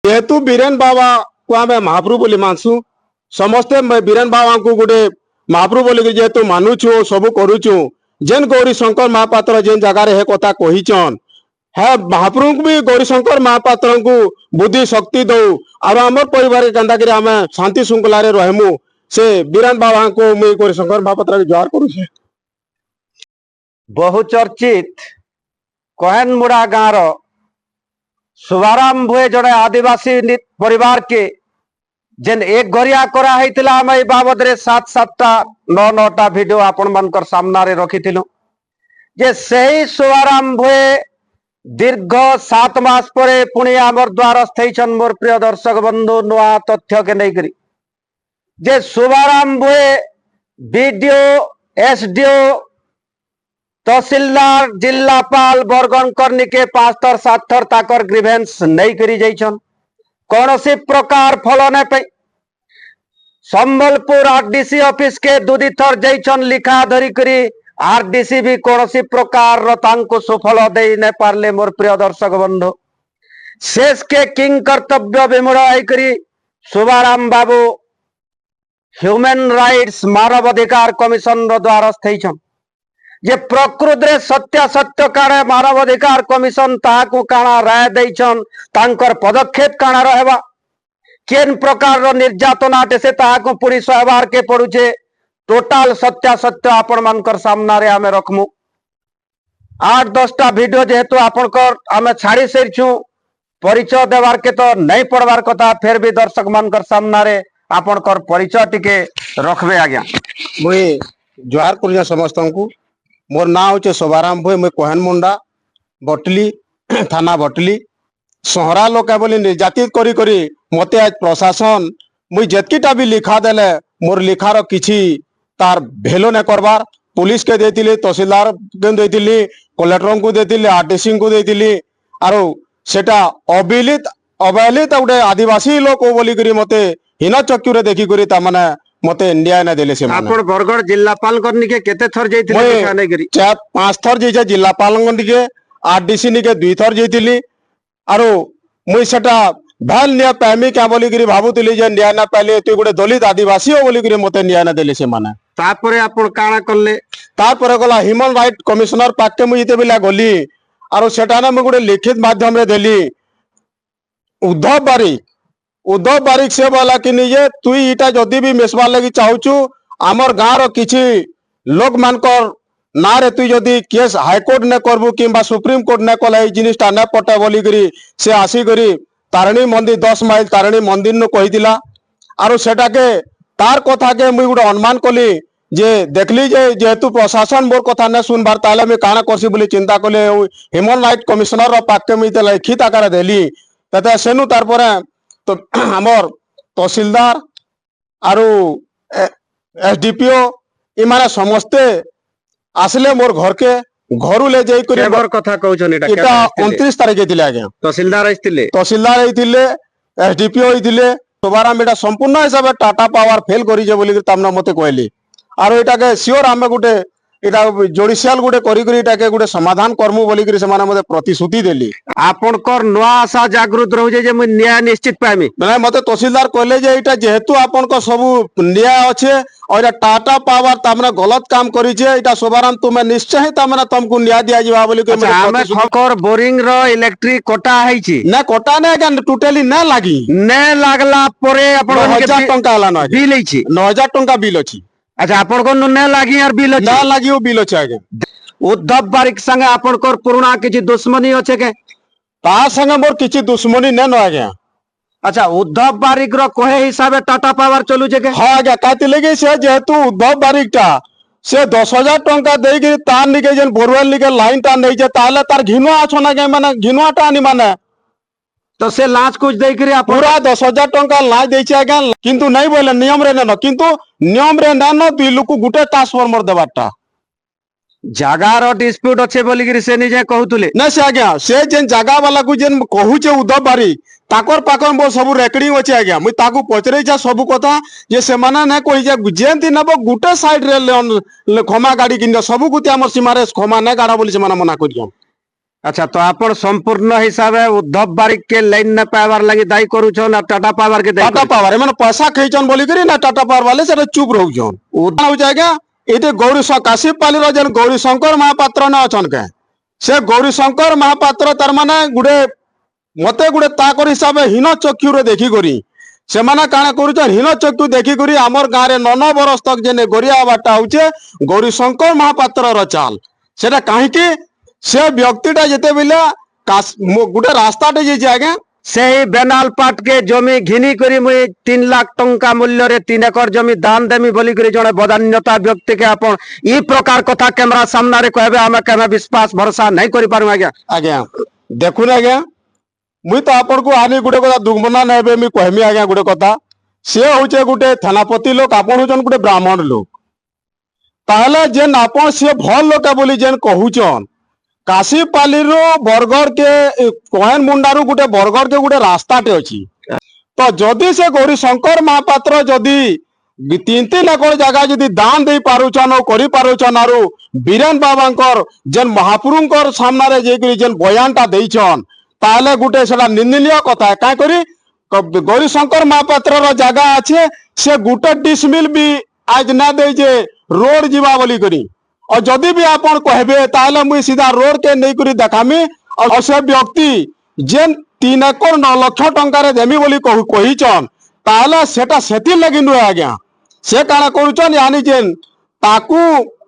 जेहेतु बीरेन बाबा को आम महाप्रभु बोली मानसु समस्ते बीरेन बाबा को गोटे महाप्रभु बोली जेहेतु मानुछु सब करुचु जेन गौरी शंकर महापात्र जेन जगार हे कथा कहीचन है महाप्रभु भी गौरी शंकर महापात्र को बुद्धि शक्ति दौ और आम परिवार के आम शांति श्रृंखला रहमु से बीरेन बाबा को मुझे गौरी शंकर महापात्र जुहार करुछे। बहुचर्चित कहेनमुड़ा गाँव शुभाराम भुए जड़े आदिवासी परिवार के जेन एक गरिया करा हेतिला हम ए बाबद रे 7-7टा 9-9टा वीडियो आपण मानकर सामना रे रखिथिलु जे सही शुभाराम भुए दीर्घ 7 मास परे पुणी आमर द्वारस्थ होइछन मोर प्रिय दर्शक बंधु नुआ तथ्य के नहीं करी जे शुभाराम भुए बीडीओ एसडीओ तहसीलदार जिलापाल बरगण करनिके 5 थर 7 थर ताकर ग्रीवेंस नहीं करी जाइछन कौन सी प्रकार फल न पे संबलपुर आरडीसी ऑफिस के 2 थर जाइछन लिखा धरी करी आरडीसी भी कौन सी प्रकार तांको सुफल दे न पारले मोर प्रिय दर्शक बंधु शेष के किंग कर्तव्य विमूढ़ करी शुभाराम बाबू ह्यूमन राइट्स मानव अधिकार कमिशन द्वारस्थ होइछन जे प्रकृत रे सत्य सत्य काणे मानव अधिकार कमिशन ताहाकु काणा राय दैछन तांकर पदक्षेप काणा रहबा केन प्रकार रो निर्यातना से ताहाकु पूरी सहबार के पड़ुछे टोटाल सत्य सत्य आपण मानकर सामना रे आमे रखमु 8-10टा वीडियो जेहेतु आपनकर आमे छाड़ी सेरछु परिचय देवार के तो नहीं पड़वार कथा फिर भी दर्शक मानकर सामना रे आपनकर परिचय टिके रखबे आज्ञा मुई जुहार करिया समस्तंकु मोर ना हो शुभाराम भुए मुझे कोहनमुंडा बटली थाना बटली सहरा लोक बोली निर्यातित करी करी मते आज प्रशासन मुई जेतकीटा भी लिखा देले मोर लिखार किछि तार भेलो न करबार पुलिस के देतिली तहसीलदार के देतिली कलेक्टर को देतिली आरडीसी को देतिली आरो सेटा अवहेलित गोटे आदिवासी लोक बोली करी मते हिना चक्कु रे देखि करी ता माने मते न्याय न देले से आपण बरगढ़ जिलापाल करनिके केते थर जइथिले लिखा नै करी 4-5 थर जइछे जिलापाल निके आरडीसी निके 2 थर जइथिली आरो मुई सेटा भल न्याय पामी क्या बोली करी भाबुतिली जे न्याय न पाले तू गोटे दलित आदिवासी हो बोली करी मते न्याय न देले से माने तापरे आपण काणा करले तापरे गला ह्यूमन राइट कमिश्नर पाके मुई इते बिला गली आरो सेटा न मुई गोटे लिखित माध्यम रे देली उद्धव बारिक से बोला कि निजे तुई इटा जदि भी मेसबार लगी चाहूचु आमर गाँव किछि लोक मानकर ना रे तुई जदि केस हाईकोर्ट ने करबु किंबा सुप्रीम कोर्ट ने कला जिनिसटा न पटे बोली करी से आसी करी तारिणी मंदिर 10 माइल तारिणी मंदिर नु कहिदिला आरो सेटा के तार कथा के मुई गुटे अनुमान कली जे देखली जे जेहेतु प्रशासन मोर कथा न सुनबार ताले मैं काना करसी बोली चिंता कले ह्यूमन राइट कमिश्नर रो पाके मुई ते लिखित आकार देली तते सेनु तार परे तो हमर तहसीलदार आरु एसडीपीओ इमाने समस्ते आसले मोर घर के घरु ले जाई करी घर कथा कहउछन एटा 29 तारिख हेतिले आज्ञा तहसीलदार आइतिले एसडीपीओ आइतिले तोबारा मेटा संपूर्ण हिसाब टाटा पावर फेल करी जे बोली तामना मते कहली आरो एटा के सियोर हमें गुटे एटा जोड़िसियाल गुटे करी करी एटा के गुटे समाधान करमु बोली करी समाने मते प्रतिश्रुति देली आपनकर नुआ आशा जागृत रहउ जे मैं न्याय निश्चित पाइमी ना मते तहसीलदार कहले जे एटा जेहेतु आपनकर सब न्याय अच्छे और टाटा पावर तामने गलत काम करी छे एटा शुभाराम तुमे निश्चय तामने तुमको न्याय दिया जिवा बोली के हमें खकर बोरिंग रो इलेक्ट्रिक कोटा हैछि ना कोटा ने अगन टोटली ना लागी ने लागला परे आपन 9000 टंका आला न बिल हैछि 9000 टंका बिल अछि अच्छा आपन को ने लागी यार बिल अछि ना लागी ओ बिल अछि आगे उद्धव बारिक संगे आपन को पुराना किछि दुश्मनी अछि के ता संगे मोर किछि दुश्मनी न आगे अच्छा उद्धव बारिक रो कहे हिसाबे टाटा पावर चलु जे के हां आगे काति लगे से जेहेतु उद्धव बारिक टा से 10,000 टंका देई कि तार निके जेन बोरवेल निके लाइन टा नै जे ताले तार घिनुआ छना के माने घिनुआ टा नि माने तो से लांच कुछ दे करी आप पूरा 10,000 टंका लांच दे छै आगे किंतु नै बोले नियम रे न किंतु नियम रे न बिल को गुटे ट्रांसफार्मर देबाटा जगार डिस्प्यूट अच्छे बोली करी से निजे कहउतले ना से आज्ञा से जेन जगह वाला को जेन कहूचे उद्धव बारिक ताकर पाकर मोर सब रेकर्डिंग अच्छे आज्ञा मुई ताकू पचरे जा सब कथा जे से माने न कहि जे जेन दिन नबो गुटे साइड रे खमा गाड़ी किन सब गुते हमर सीमा रे खमा न गाड़ा बोली से माने मना करियम अच्छा तो आपण संपूर्ण हिसाब है उद्धव बारिक के लाइन न पावर लगी दाई करूछन और टाटा पावर के दाई टाटा पावर एମାନେ पैसा खेचन बोली करी ना टाटा पावर वाले से चुप रहउछन उदा हो जाएगा एते गौरी काशी पाली रो जन गौरी शंकर महापात्र ने अछन के से गौरी शंकर महापात्र तार माने गुडे मते गुडे ताकर हिसाब हीन चक्षु रे देखि करी से माने काना करूछन हीन चक्षु देखि करी हमर गां रे 9 बरस तक जेने गोरिया बाटा होचे गौरी शंकर महापात्र रो चाल सेटा काहे कि से व्यक्तिटा जेते बिले गुटे रास्ताटे जे आज्ञा से ही बेनाल पाट के जमी घिनी करी मुई 3 लाख टंका मूल्य रे 3 एकर जमी दान देमी बोली करी जने बदान्यता व्यक्ति के आपण ई प्रकार कथा कैमरा सामने रे कहबे हम केमे विश्वास भरोसा नहीं करि पारु आज्ञा आज्ञा देखुन आज्ञा मुई तो आपन को आनी गुटे कथा दुगमना नेबे मी कहमी आज्ञा गुटे कथा से होचे गुटे थानापति लोक आपन होचन गुटे ब्राह्मण लोक ताहले जेन आपन से भल लोक बोली जेन कहूचन काशी पाली रो बरगढ़ के कोहन मुंडारू गुटे बरगढ़ के गुटे रास्ताटे अछि तो जदि से गौरी शंकर महापात्र जदि 3 एकड़ जगह जदि दान दे पारुछन और करि पारुछन आरु बीरेन बाबांकर जेन महापुरुंकर सामना रे जेकि जेन बयानटा देइछन ताले गुटे सेला निंदनीय कथा काहे करी गौरी शंकर महापात्र रो जगह अछि से गुटे डिसमिल भी आज ना दे जे रोड जीवा बोली करी और जदि भी आपन कहबे ताले मुई सीधा रोड के नहीं करी देखामी और से व्यक्ति जेन 3 एकड़ 9 लाख टंका रे देमी बोली कहिचन ताले सेटा सेति लगी नुए आज्ञा से काना करूचन यानी जेन ताकू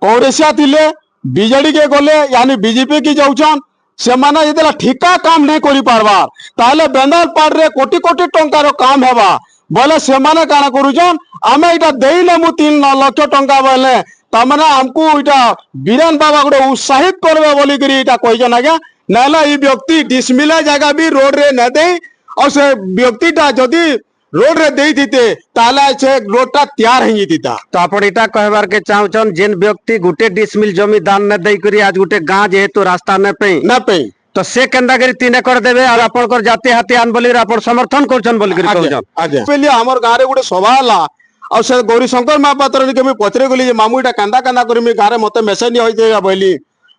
कांग्रेसिया थिले बीजेडी के गले यानी बीजेपी की जाउचन से माने जेतेला ठिका काम नहीं करि पारबार ताले बेंदाल पाड़ रे कोटी कोटी टंका रो काम हेबा बोले से माने काना करूचन आमे इटा देइले मु 3 लाख टंका बोले तमने हमको इटा बीरेन बाबा गुडे उत्साहित करबे बोली करी इटा कहिजन आज्ञा नाला ई व्यक्ति डिसमिला जगह भी रोड रे न दे और से व्यक्तिटा जदि रोड रे देई दिते ताला से रोडटा तैयार हेई दिता तो आपण इटा कहबार के चाहउछन जेन व्यक्ति गुटे डिसमिल जमी दान न देई करी आज गुटे गां जेहेतु रास्ता न पे तो से केंदा करी 3 एकड़ देबे और आपण कर जाते हाथे आन बोली आपण समर्थन करछन बोली करी कहउछन आज्ञा पहिले हमर गां रे गुटे सभा ला और से गौरी शंकर महापात्र के मैं पचरे गली मामू इटा कांदा कांदा करी मी गारे मते मेसेज होई जाएगा बोली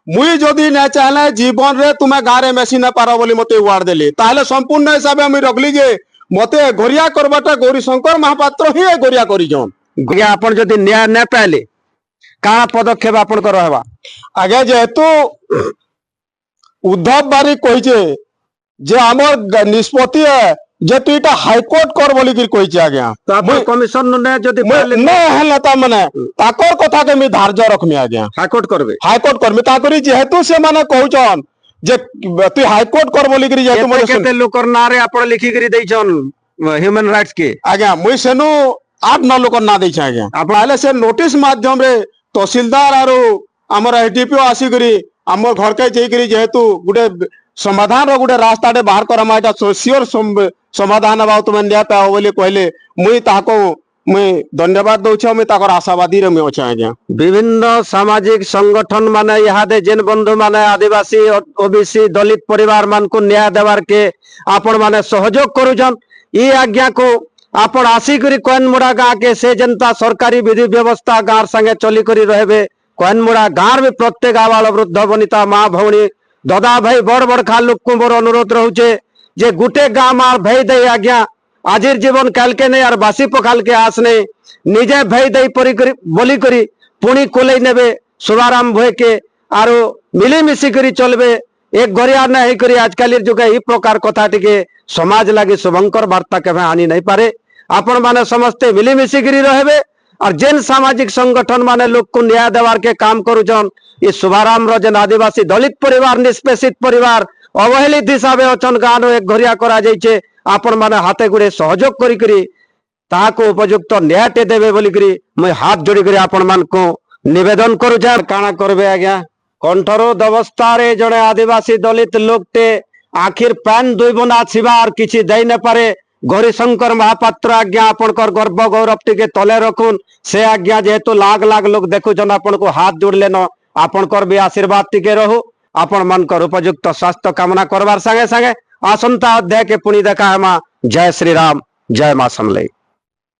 मुई जदी न चाहले जीवन रे तुमे गारे मेसी न पारो बोली मते वार्ड देली ताले संपूर्ण हिसाब में रखली जे मते गोरिया करबाटा गौरी शंकर महापात्र ही गोरिया करी जन गोरिया आपण जदी न्याय न पाले का पदक्षेप आपण कर रहबा आगे जेहेतु उद्धव बारिक कहिजे जे हमर निष्पत्ति है जे तू इटा हाईकोर्ट कर बोली कि कहिचे आज्ञा तो आपण कमिशन ने जदी न हला ता माने ताकर कथा के मी धार्य रखमी आज्ञा हाईकोर्ट करबे ताकरी जेहेतु से माने कहउचन जे तू हाईकोर्ट कर बोली कि जेहेतु मोर केते लोकर नारे आपण लिखि करी दैछन ह्यूमन राइट्स के आज्ञा मुई सेनु 8-9 लोकर ना दैछ आज्ञा आपण आले से नोटिस माध्यम रे तहसीलदार आरो हमर एडीपीओ आसी करी हमर घर के जेई करी जेहेतु गुटे समाधान रो गुटे रास्ताटे बाहर करमा एटा सोसियर समाधान हवा तुम न्याय पाओ बोली कहले मुई ताको मुई धन्यवाद दउछ मुई ताकर आशावादी रे मैं अछि आज्ञा विभिन्न सामाजिक संगठन माने इहादे जेन बंधु माने आदिवासी ओबीसी दलित परिवार मान को न्याय देवार के आपण माने सहयोग करूजन ई आज्ञा को आपण आसी करी कोयनमुड़ा गां के से जनता सरकारी विधि व्यवस्था गां संगे चली करी रहबे कोयनमुड़ा गां में प्रत्येक आबाल वृद्ध वनिता मां भौणी दादा भाई बड़ बड़ खा लोक को मोर अनुरोध रहउचे जे गुटे गां मार भई दे आज्ञा आजिर जीवन काल के नहीं और बासी पखाल के आस नहीं निजे भई दे बोली करी पुणी कोले नेबे शुभाराम भय के आरो मिली मिसी करी चलबे एक गरिया नहीं करी आजकल जुगे ई प्रकार कथा टिके समाज लागी शुभंकर वार्ता के आनी नहीं पारे आपण माने समस्ते मिली मिसी करी रहबे और जेन सामाजिक संगठन माने लोक को न्याय देवार के काम करूछन ये शुभाराम रजन आदिवासी दलित परिवार निष्पेषित परिवार अवहेलित हिसाब से अचन गानो एक घरिया करा जाइछे आपण माने हाथे गुड़े सहयोग करी करी ताको उपयुक्त न्याय टे देबे बोली करी मैं हाथ जोड़ी करी आपण मान को निवेदन करूछे काना करबे आज्ञा कंठरोध अवस्था रे जड़े आदिवासी दलित लोक टे आखिर पैन दुई बना छिबा और किछि दई न पारे गौरी शंकर महापात्र आज्ञा आपण कर गर्व गौरव टिके तले रखुन से आज्ञा जेहेतु लाख लाख लोग देखुछन आपण को हाथ जोड़ले न आपण कर भी आशीर्वाद टिके रहू आपण मन कर उपयुक्त स्वास्थ्य कामना करवार संगे संगे आसंता अध्याय के पुणी देखा है मां जय श्री राम जय मां समलई।